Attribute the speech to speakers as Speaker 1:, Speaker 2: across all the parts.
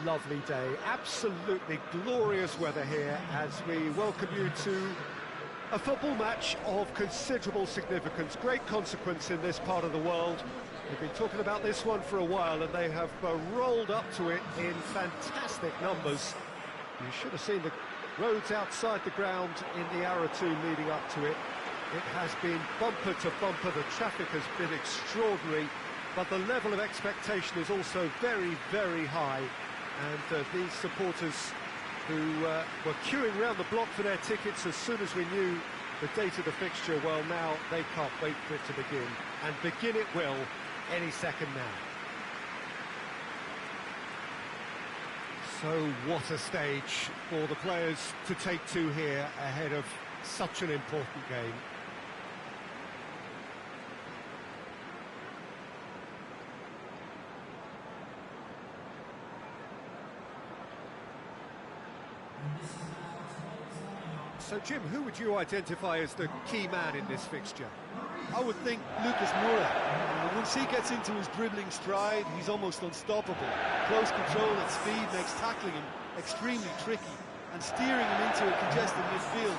Speaker 1: lovely day, absolutely glorious weather here as we welcome you to a football match of considerable significance, great consequence in this part of the world. We've been talking about this one for a while and they have rolled up to it in fantastic numbers. You should have seen the roads outside the ground in the hour or two leading up to it. It has been bumper to bumper, the traffic has been extraordinary, but the level of expectation is also very, very high. And these supporters who were queuing round the block for their tickets as soon as we knew the date of the fixture, well, now they can't wait for it to begin. And begin it will any second now. So what a stage for the players to take to here ahead of such an important game. So, Jim, who would you identify as the key man in this fixture?
Speaker 2: I would think Lucas Moura. Once he gets into his dribbling stride, he's almost unstoppable. Close control at speed makes tackling him extremely tricky, and steering him into a congested midfield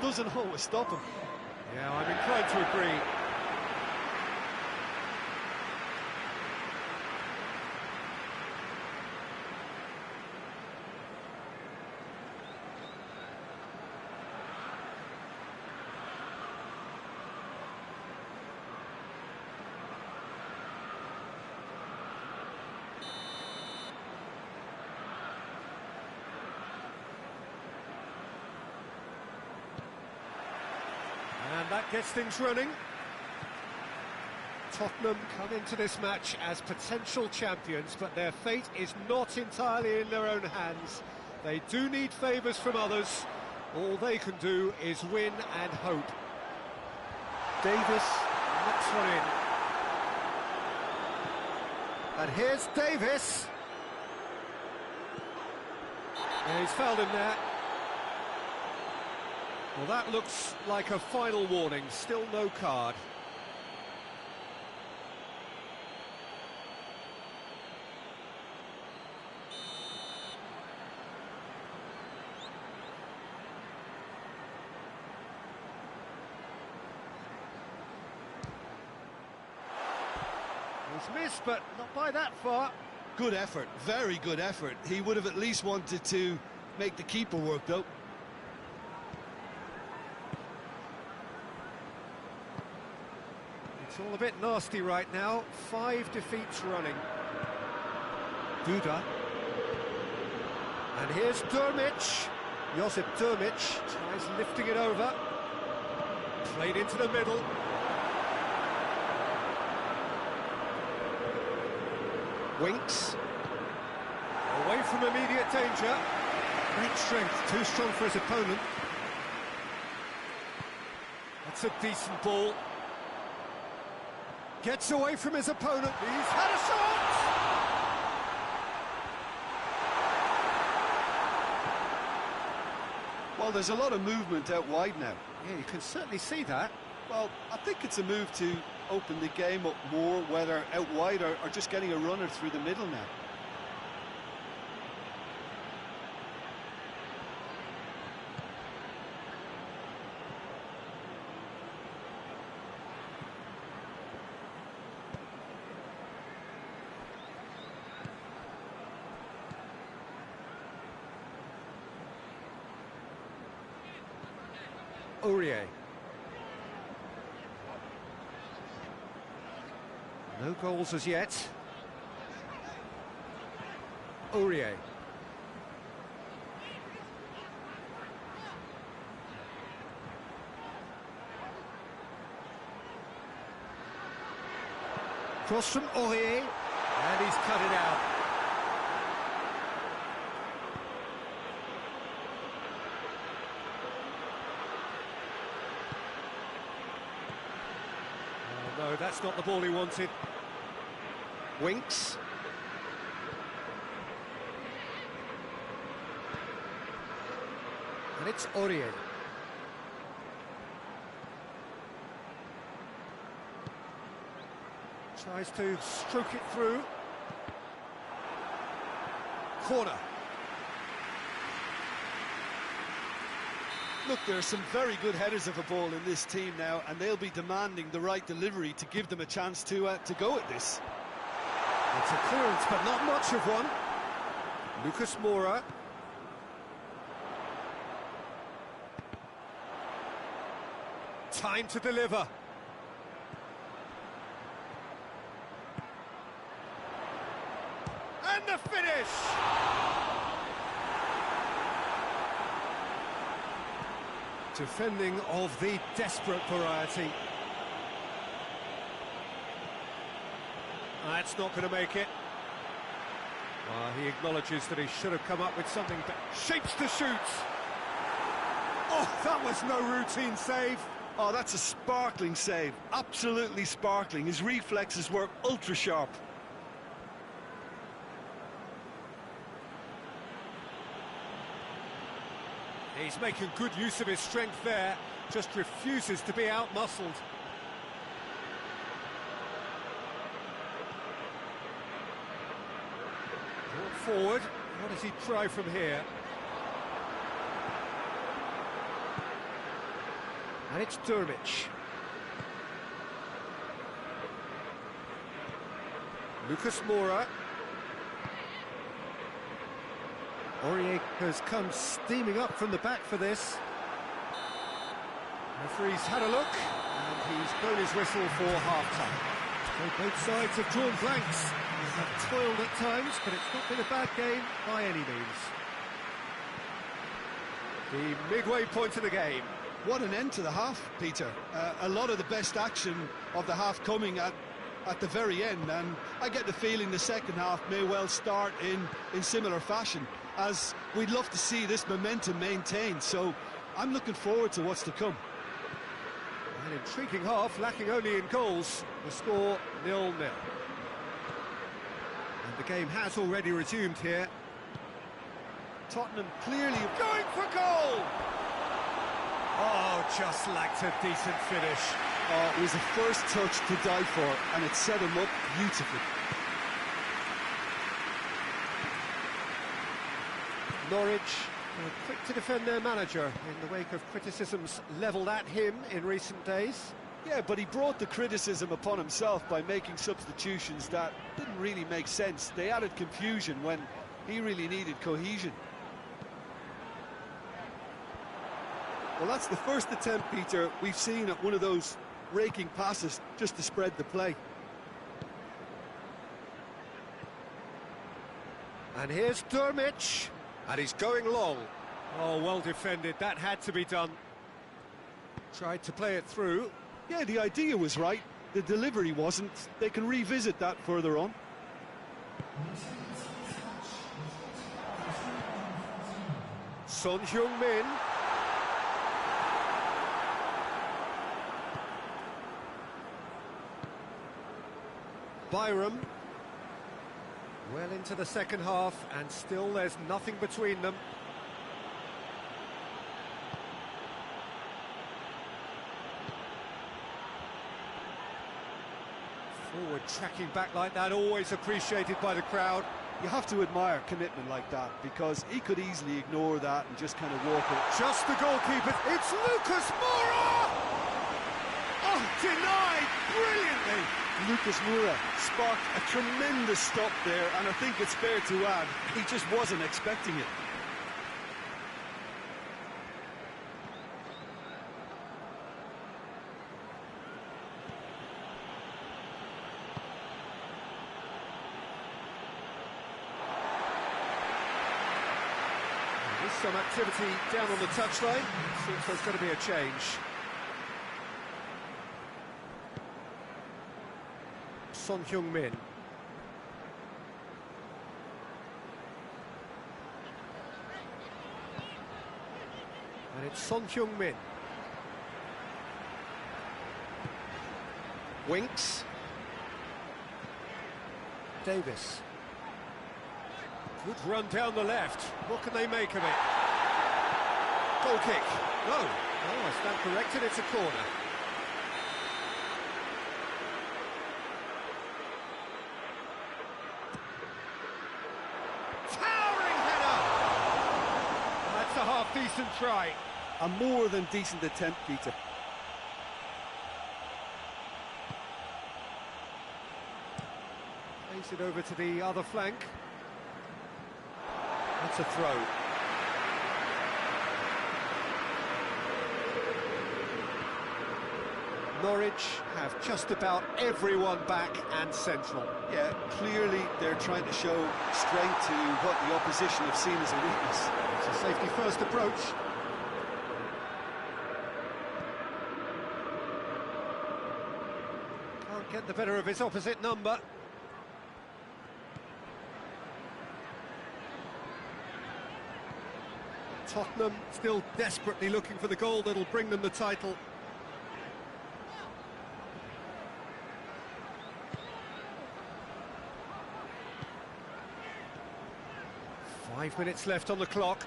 Speaker 2: doesn't always stop him.
Speaker 1: Yeah, I'm inclined to agree. And that gets things running. Tottenham come into this match as potential champions, but their fate is not entirely in their own hands. They do need favours from others. All they can do is win and hope. Davis knocks one in. And here's Davis. And he's fouled him there. Well, that looks like a final warning, still no card. It's missed, but not by that far.
Speaker 2: Good effort, very good effort. He would have at least wanted to make the keeper work, though.
Speaker 1: It's all a bit nasty right now. 5 defeats running. Duda. And here's Durmic. Josip Durmic tries lifting it over. Played into the middle. Winks. Away from immediate danger. Great strength, too strong for his opponent. That's a decent ball. Gets away from his opponent. He's had a shot!
Speaker 2: Well, there's a lot of movement out wide now.
Speaker 1: Yeah, you can certainly see that.
Speaker 2: Well, I think it's a move to open the game up more, whether out wide or just getting a runner through the middle now.
Speaker 1: Aurier. No goals as yet. Aurier. Cross from Aurier, and he's cut it out. No, that's not the ball he wanted. Winks. And it's Aurier. Tries to stroke it through. corner.
Speaker 2: Look, there are some very good headers of a ball in this team now, and they'll be demanding the right delivery to give them a chance to go at this.
Speaker 1: It's a clearance, but not much of one. Lucas Moura. Time to deliver. And the finish! Defending of the desperate variety. That's not going to make it. He acknowledges that he should have come up with something, but shapes to shoot. Oh, that was no routine save.
Speaker 2: Oh, that's a sparkling save. Absolutely sparkling. His reflexes were ultra sharp.
Speaker 1: He's making good use of his strength there, just refuses to be out-muscled. Brought forward, what does he try from here? And it's Durmic. Lucas Moura. Aurier has come steaming up from the back for this. Referee's had a look, and he's blown his whistle for half-time. So both sides have drawn blanks. They have toiled at times, but it's not been a bad game by any means. The midway point of the game.
Speaker 2: What an end to the half, Peter. A lot of the best action of the half coming at the very end, and I get the feeling the second half may well start in similar fashion, as we'd love to see this momentum maintained, so I'm looking forward to what's to come.
Speaker 1: An intriguing half, lacking only in goals. The score 0-0. And the game has already resumed here.
Speaker 2: Tottenham clearly
Speaker 1: going for goal! Oh, just lacked a decent finish.
Speaker 2: It was a first touch to die for, and it set him up beautifully.
Speaker 1: Norwich were quick to defend their manager in the wake of criticisms levelled at him in recent days.
Speaker 2: Yeah, but he brought the criticism upon himself by making substitutions that didn't really make sense. They added confusion when he really needed cohesion. Well, that's the first attempt, Peter, we've seen at one of those raking passes just to spread the play.
Speaker 1: And here's Durmic, and he's going long. Oh, well defended, that had to be done. Tried to play it through.
Speaker 2: Yeah, the idea was right, the delivery wasn't. They can revisit that further on.
Speaker 1: Son Heung-min. Byram. Well into the second half, and still there's nothing between them. Forward tracking back like that, always appreciated by the crowd.
Speaker 2: You have to admire commitment like that, because he could easily ignore that and just kind of walk it.
Speaker 1: Just the goalkeeper, it's Lucas Moura! Oh, denied brilliantly!
Speaker 2: Lucas Moura sparked a tremendous stop there, and I think it's fair to add, he just wasn't expecting it.
Speaker 1: There's some activity down on the touchline. Seems there's going to be a change. Son Heung-min. And it's Son Heung-min. Winks. Davis. Good run down the left. What can they make of it? Goal kick. No. Oh, I stand corrected. It's a corner. half-decent try.
Speaker 2: A more than decent attempt, Peter.
Speaker 1: Plays it over to the other flank. That's a throw. Norwich have just about everyone back and central.
Speaker 2: Yeah, clearly they're trying to show strength to what the opposition have seen as a weakness.
Speaker 1: It's a safety-first approach. Can't get the better of his opposite number. Tottenham still desperately looking for the goal that'll bring them the title. Five minutes left on the clock.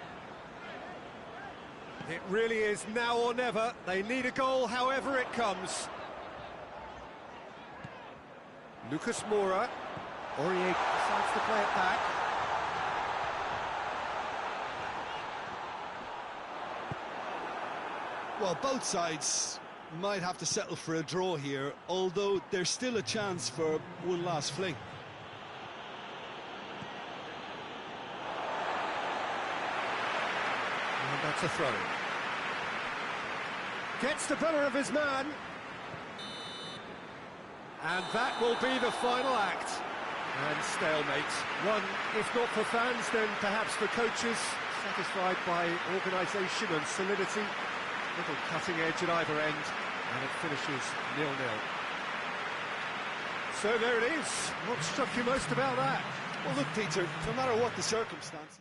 Speaker 1: It really is now or never. They need a goal however it comes. Lucas Moura. Aurier decides to play it back.
Speaker 2: Well, both sides might have to settle for a draw here, although there's still a chance for one last fling.
Speaker 1: And that's a throw. Gets the better of his man. And that will be the final act. And stalemate. One, if not for fans, then perhaps for coaches, satisfied by organisation and solidity. Little cutting edge at either end, and it finishes 0-0. So there it is. What struck you most about that?
Speaker 2: Well, look, Peter, no matter what the circumstances.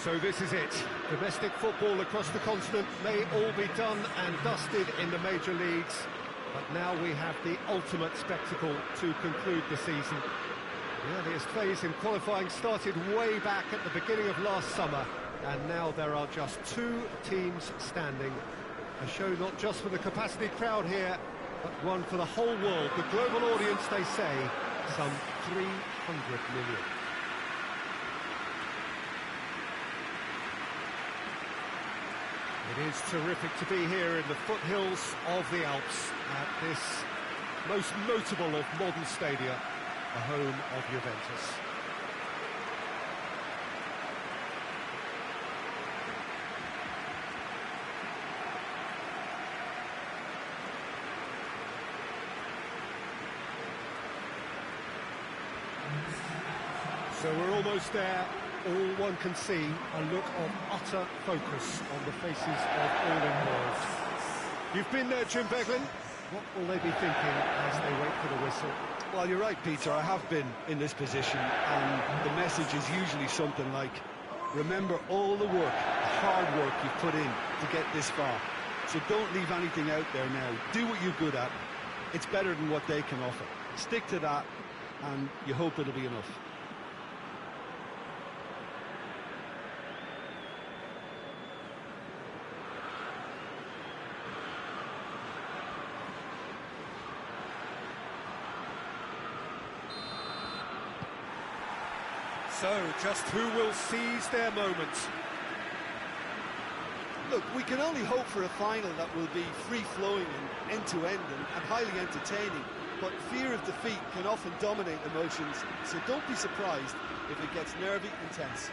Speaker 1: So this is it. Domestic football across the continent may all be done and dusted in the major leagues, but now we have the ultimate spectacle to conclude the season. The earliest phase in qualifying started way back at the beginning of last summer, and now there are just two teams standing. A show not just for the capacity crowd here, but one for the whole world. The global audience, they say, some 300 million. It is terrific to be here in the foothills of the Alps at this most notable of modern stadia, the home of Juventus. So we're almost there. All one can see, a look of utter focus on the faces of all involved. You've been there, Jim Beglin. What will they be thinking as they wait for the whistle?
Speaker 2: Well, you're right, Peter. I have been in this position, and the message is usually something like, remember all the work, the hard work you've put in to get this far. So don't leave anything out there now. Do what you're good at. It's better than what they can offer. Stick to that, and you hope it'll be enough.
Speaker 1: So, just who will seize their moment?
Speaker 2: Look, we can only hope for a final that will be free-flowing and end-to-end and highly entertaining, but fear of defeat can often dominate emotions, so don't be surprised if it gets nervy and tense.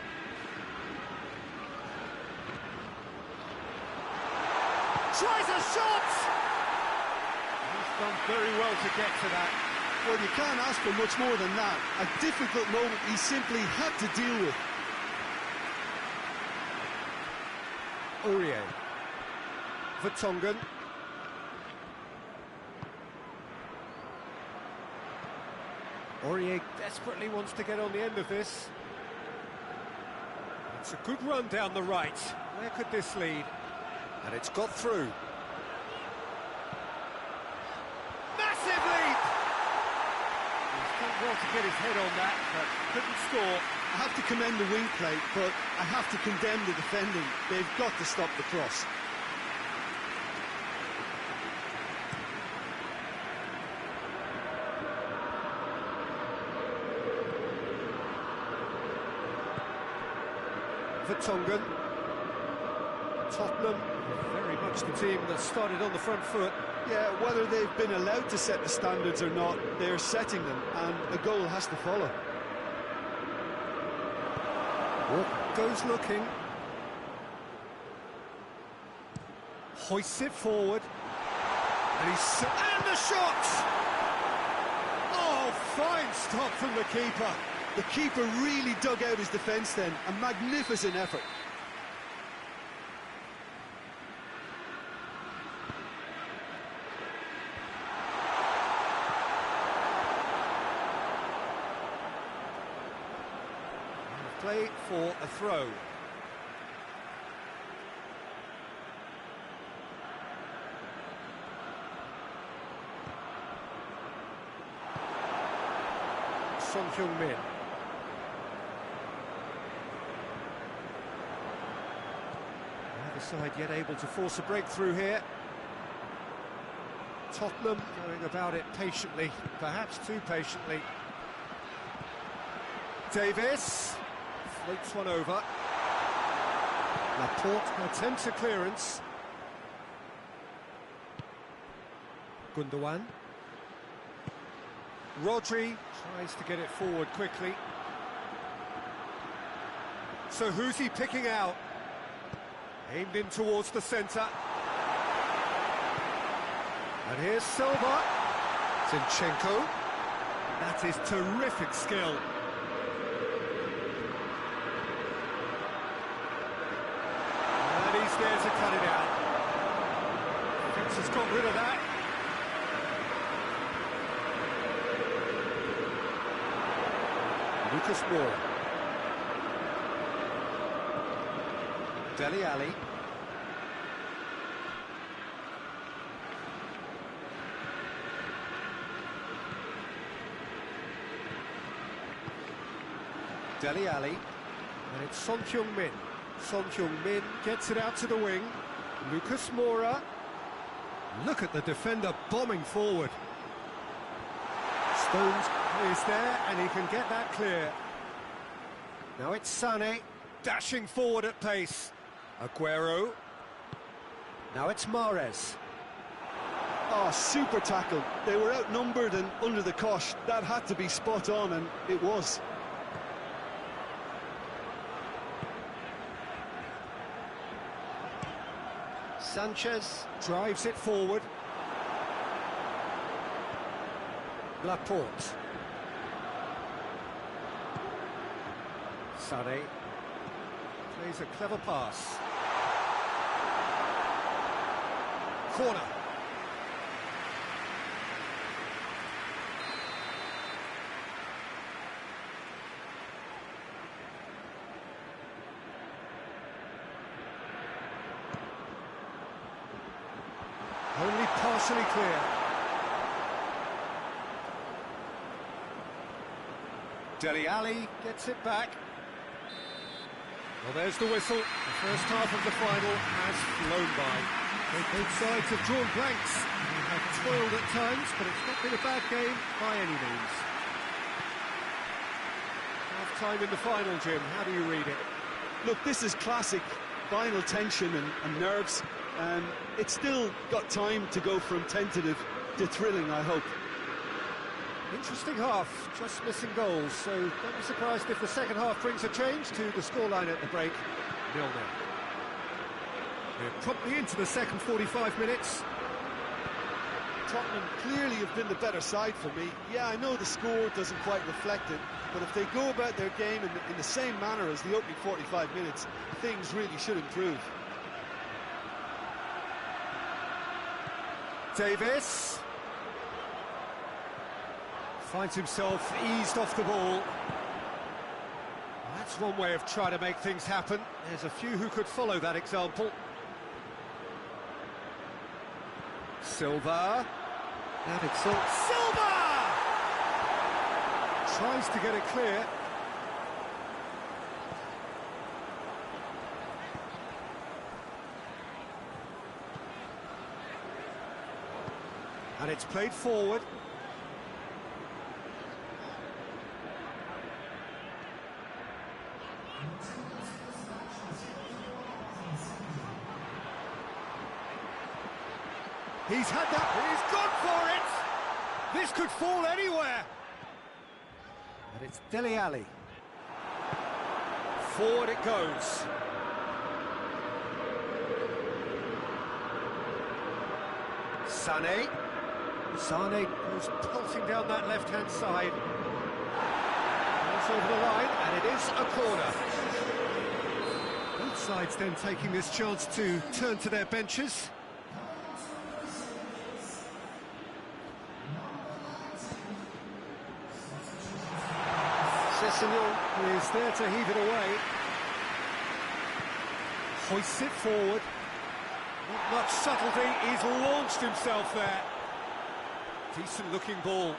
Speaker 1: Tries a shot! He's done very well to get to that.
Speaker 2: Well, you can't ask for much more than that. A difficult moment he simply had to deal with.
Speaker 1: Aurier. Vertonghen. Aurier desperately wants to get on the end of this. It's a good run down the right. Where could this lead? And it's got through. Massive leap! He's done well to get his head on that, but couldn't score.
Speaker 2: I have to commend the wing play, but I have to condemn the defending. They've got to stop the cross.
Speaker 1: Vertonghen. Tottenham, very much the team that started on the front foot.
Speaker 2: Yeah, whether they've been allowed to set the standards or not, they're setting them, and a goal has to follow.
Speaker 1: Goes looking. Hoists it forward. And the shot! Oh, fine stop from the keeper.
Speaker 2: The keeper really dug out his defence then. A magnificent effort.
Speaker 1: Play for a throw. Son Heung-min. Neither side yet able to force a breakthrough here. Tottenham going about it patiently, perhaps too patiently. Davis floats one over. Laporte attempts a clearance. Gundogan. Rodri tries to get it forward quickly. So who's he picking out? Aimed in towards the centre. And here's Silva. Zinchenko. That is terrific skill. And he's there to cut it out. Fitz has got rid of that. Lucas Moura. Dele Alli. Dele Alli. And it's Son Heung-min. Son Heung-min gets it out to the wing. Lucas Moura. Look at the defender bombing forward. Stones is there and he can get that clear. Now it's Sané dashing forward at pace. Aguero. Now it's Mahrez.
Speaker 2: Oh, super tackle. They were outnumbered and under the cosh. That had to be spot on, and it was.
Speaker 1: Sanchez drives it forward. Laporte. Sané plays a clever pass. Corner. Only partially clear. Dele Alli gets it back. Well, there's the whistle. The first half of the final has flown by. Both sides have drawn blanks. They have toiled at times, but it's not been a bad game by any means. Half-time in the final, Jim. How do you read it?
Speaker 2: Look, this is classic final tension and nerves. It's still got time to go from tentative to thrilling, I hope.
Speaker 1: Interesting half, just missing goals, so don't be surprised if the second half brings a change to the scoreline at the break. 0-0. We're promptly into the second 45 minutes.
Speaker 2: Tottenham clearly have been the better side for me. Yeah, I know the score doesn't quite reflect it, but if they go about their game in the same manner as the opening 45 minutes, things really should improve.
Speaker 1: Davis finds himself eased off the ball. That's one way of trying to make things happen. There's a few who could follow that example. Silva. Silva! Tries to get it clear. And it's played forward. He's had that, he's gone for it! This could fall anywhere! And it's Dele Alli. Forward it goes. Sané goes pulsing down that left-hand side. It's over the line, and it is a corner. Both sides then taking this chance to turn to their benches. Sessegnon is there to heave it away. Hoists it forward. Not much subtlety, he's launched himself there. Decent looking ball.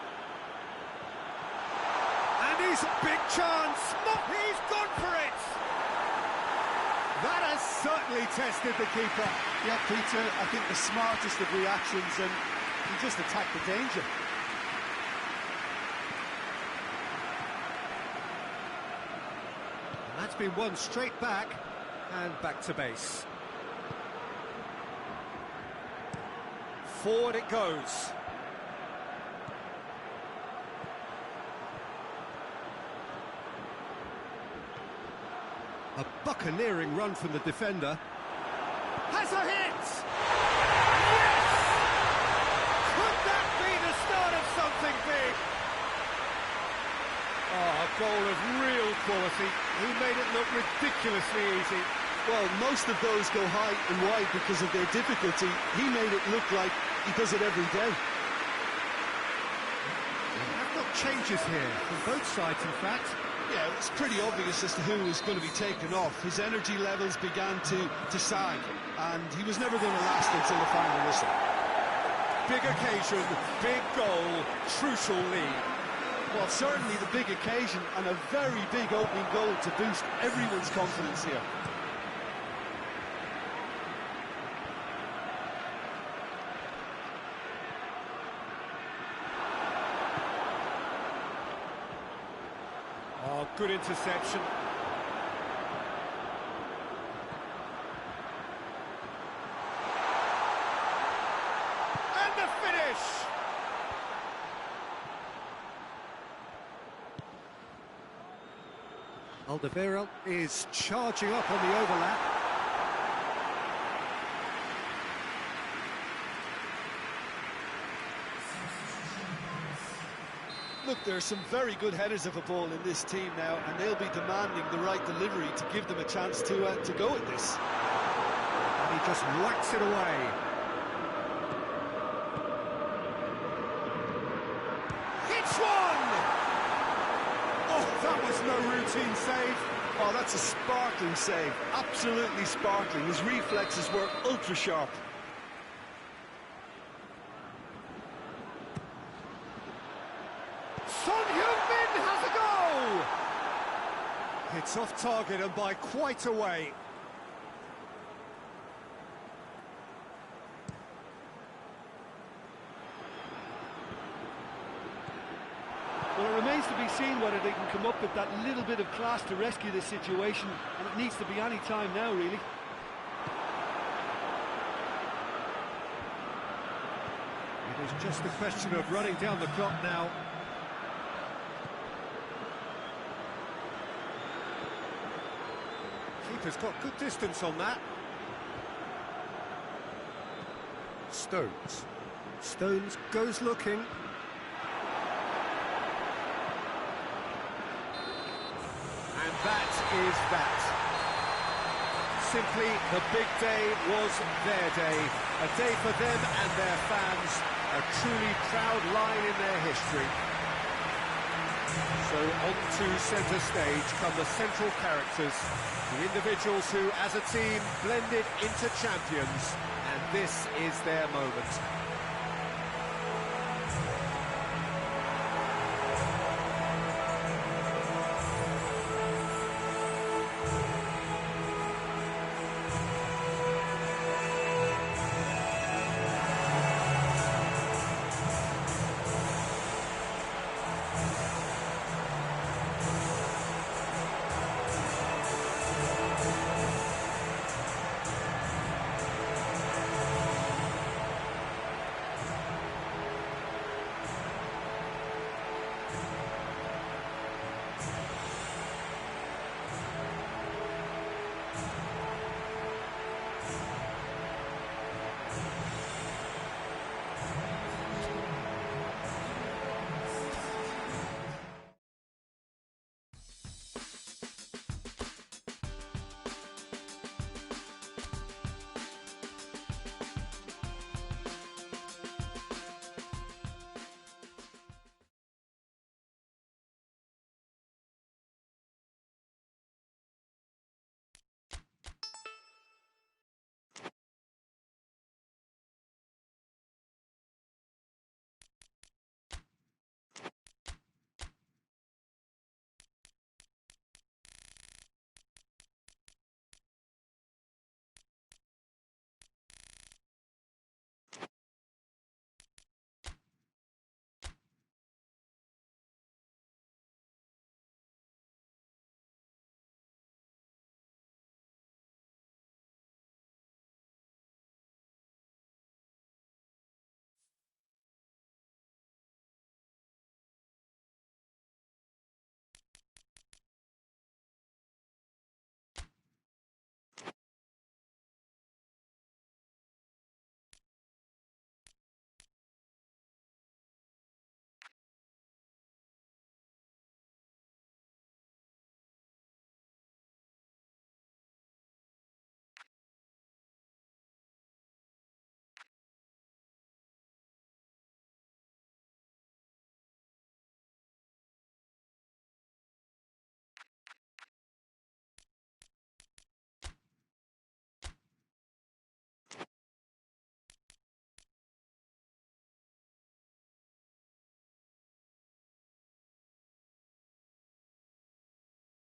Speaker 1: And he's a big chance. He's gone for it. That has certainly tested the keeper.
Speaker 2: Yeah, Peter, I think the smartest of reactions, and he just attacked the danger.
Speaker 1: And that's been won straight back, and back to base. Forward it goes. A buccaneering run from the defender. Has a hit! Yes! Could that be the start of something big? Oh, a goal of real quality. He made it look ridiculously easy.
Speaker 2: Well, most of those go high and wide because of their difficulty. He made it look like he does it every day.
Speaker 1: I've got changes here from both sides, in fact.
Speaker 2: Yeah, it's pretty obvious as to who was going to be taken off. His energy levels began to sag, and he was never going to last until the final whistle.
Speaker 1: Big occasion, big goal, crucial lead.
Speaker 2: Well, certainly the big occasion and a very big opening goal to boost everyone's confidence here.
Speaker 1: Oh, good interception. And the finish! Alderweireld is charging up on the overlap.
Speaker 2: Look, there are some very good headers of a ball in this team now, and they'll be demanding the right delivery to give them a chance to go at this.
Speaker 1: And he just whacks it away. Hits one! Oh, that was no routine save.
Speaker 2: Oh, that's a sparkling save. Absolutely sparkling. His reflexes were ultra sharp.
Speaker 1: Son Heung-min has a goal! It's off target and by quite a way.
Speaker 2: Well, it remains to be seen whether they can come up with that little bit of class to rescue this situation, and it needs to be any time now, really.
Speaker 1: It is just a question of running down the clock now. Keeper's got good distance on that. Stones goes looking. And that is that. Simply, the big day was their day. A day for them and their fans. A truly proud line in their history. So on to centre stage come the central characters, the individuals who, as a team, blended into champions. And this is their moment.